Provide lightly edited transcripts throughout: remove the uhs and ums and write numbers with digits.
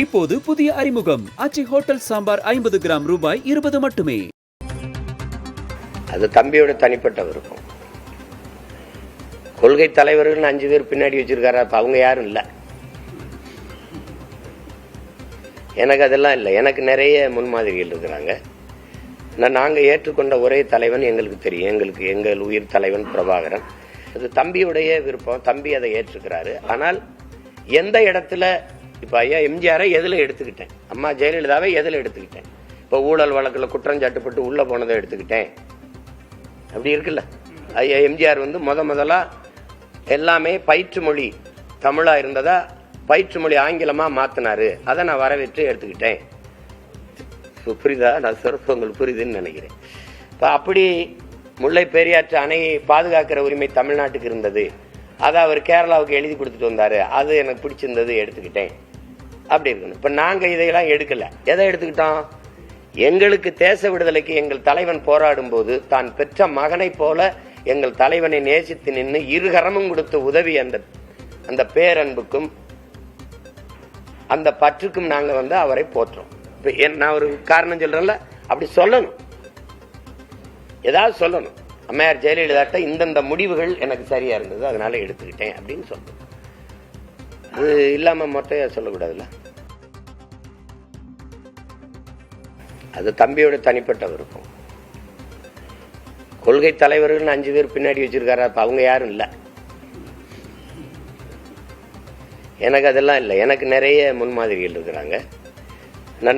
இப்போது புதிய அறிமுகம் ஆச்சி ஹோட்டல் சாம்பார் 50 கிராம் ரூபாய் 20 மட்டுமே. அது தம்பியோட தனிப்பட்ட விருப்பம். கொள்கை தலைவர்கள் 5 பேர் பின்னாடி வச்சிருக்காரு. அப்ப அவங்க யாரும் இல்லை. எனக்கு அதெல்லாம் இல்லை. எனக்கு நிறைய முன்மாதிரிகள் இருக்கிறாங்க. நாங்கள் ஏற்றுக்கொண்ட ஒரே தலைவன் எங்களுக்கு தெரியும். எங்கள் உயிர் தலைவன் பிரபாகரன். அது தம்பியுடைய விருப்பம். தம்பி அதை ஏற்றுக்கிறாரு. ஆனால் எந்த இடத்துல இப்போ ஐயா எம்ஜிஆரை எதில் எடுத்துக்கிட்டேன், அம்மா ஜெயலலிதாவை எதில் எடுத்துக்கிட்டேன், இப்போ ஊழல் வழக்கில் குற்றஞ்சாட்டுப்பட்டு உள்ளே போனதை எடுத்துக்கிட்டேன். அப்படி இருக்குல்ல. ஐயா எம்ஜிஆர் முதலா எல்லாமே பயிற்று மொழி தமிழாக இருந்ததா பயிற்று மொழி ஆங்கிலமாக மாற்றினாரு. அதை நான் வரவேற்று எடுத்துக்கிட்டேன். புரியுதா? நான் சிறப்பு உங்களுக்கு புரியுதுன்னு நினைக்கிறேன். இப்போ அப்படி முல்லை பெரியாற்று அணையை பாதுகாக்கிற உரிமை தமிழ்நாட்டுக்கு இருந்தது. அதை அவர் கேரளாவுக்கு எழுதி கொடுத்துட்டு வந்தாரு. அது எனக்கு பிடிச்சிருந்தது, எடுத்துக்கிட்டேன். அப்படி இருக்கணும். இப்போ நாங்கள் இதையெல்லாம் எடுக்கல. எதை எடுத்துக்கிட்டோம்? எங்களுக்கு தேச விடுதலைக்கு எங்கள் தலைவன் போராடும் போது தான் பெற்ற மகனை போல எங்கள் தலைவனை நேசித்து நின்று இருகரமும் கொடுத்த உதவி அந்த பேரன்புக்கும் அந்த பற்றுக்கும் நாங்கள் அவரை போற்றோம். நான் ஒரு காரணம் சொல்றேன்ல, அப்படி சொல்லணும். ஏதாவது சொல்லணும். அம்மையார் ஜெயலலிதாட்ட இந்தந்த முடிவுகள் எனக்கு சரியா இருந்தது, அதனால எடுத்துக்கிட்டேன் அப்படின்னு சொல்லணும். அது இல்லாம மொட்டையா சொல்லக்கூடாதுல்ல. அது தம்பியோட தனிப்பட்ட விருப்பம். கொள்கை தலைவர்கள் 5 பேர் பின்னாடி வச்சிருக்காரு. அப்ப அவங்க யாரும் இல்லை. எனக்கு அதெல்லாம் இல்லை. எனக்கு நிறைய முன்மாதிரிகள் இருக்கிறாங்க.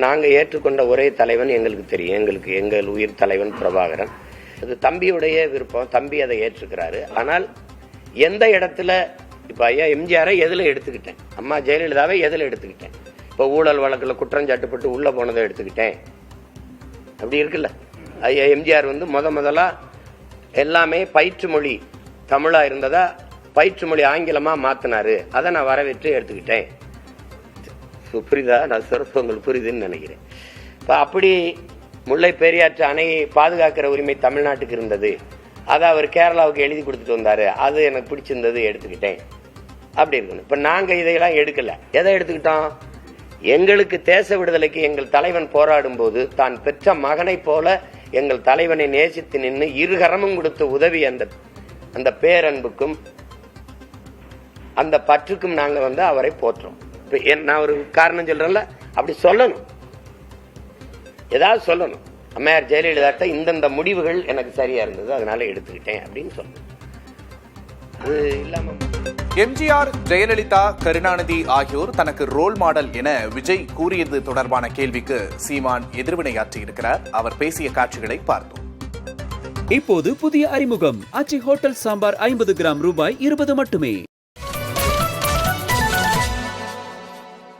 நாங்கள் ஏற்றுக்கொண்ட ஒரே தலைவன் எங்களுக்கு தெரியும். எங்கள் உயிர் தலைவன் பிரபாகரன். அது தம்பியுடைய விருப்பம். தம்பி அதை ஏற்றுக்கிறாரு. ஆனால் எந்த இடத்துல இப்போ ஐயா எம்ஜிஆரை எதில் எடுத்துக்கிட்டேன், அம்மா ஜெயலலிதாவை எதில் எடுத்துக்கிட்டேன், இப்போ ஊழல் வழக்கில் குற்றஞ்சாட்டுப்பட்டு உள்ளே போனதை எடுத்துக்கிட்டேன். அப்படி இருக்குல்ல. ஐயா எம்ஜிஆர் முதலா எல்லாமே பயிற்று மொழி தமிழாக இருந்ததா பயிற்று மொழி ஆங்கிலமாக மாற்றினாரு. அதை நான் வரவேற்று எடுத்துக்கிட்டேன். புரியுதா? நான் சிறப்பு உங்களுக்கு புரியுதுன்னு நினைக்கிறேன். இப்போ அப்படி முல்லை பெரியாற்று அணையை பாதுகாக்கிற உரிமை தமிழ்நாட்டுக்கு இருந்தது. அதை அவர் கேரளாவுக்கு எழுதி கொடுத்துட்டு வந்தாரு. அது எனக்கு பிடிச்சிருந்தது, எடுத்துக்கிட்டேன். அப்படி இருக்கணும். இப்போ நாங்கள் இதையெல்லாம் எடுக்கல. எதை எடுத்துக்கிட்டோம்? எங்களுக்கு தேச விடுதலைக்கு எங்கள் தலைவன் போராடும் போது தான் பெற்ற மகனை போல எங்கள் தலைவனை நேசித்து நின்று இருகரமும் கொடுத்த உதவி அந்த பேரன்புக்கும் அந்த பற்றுக்கும் நாங்கள் அவரை போற்றோம். நான் ஒரு காரணம் சொல்றேன்ல, அப்படி சொல்லணும். ஏதாவது சொல்லணும். அம்மையார் ஜெயலலிதாட்ட இந்தந்த முடிவுகள் எனக்கு சரியா இருந்தது, அதனால எடுத்துக்கிட்டேன் அப்படின்னு சொல்லணும். அது இல்லாம எம்ஜிஆர், ஜெயலலிதா, கருணாநிதி ஆகியோர் தனக்கு ரோல் மாடல் என விஜய் கூறியது தொடர்பான கேள்விக்கு சீமான் எதிர்வினையாற்றியிருக்கிறார். அவர் பேசிய காட்சிகளை பார்த்தோம். இப்போது புதிய அறிமுகம் ஆச்சி ஹோட்டல் சாம்பார் 50 கிராம் ரூபாய் 20 மட்டுமே.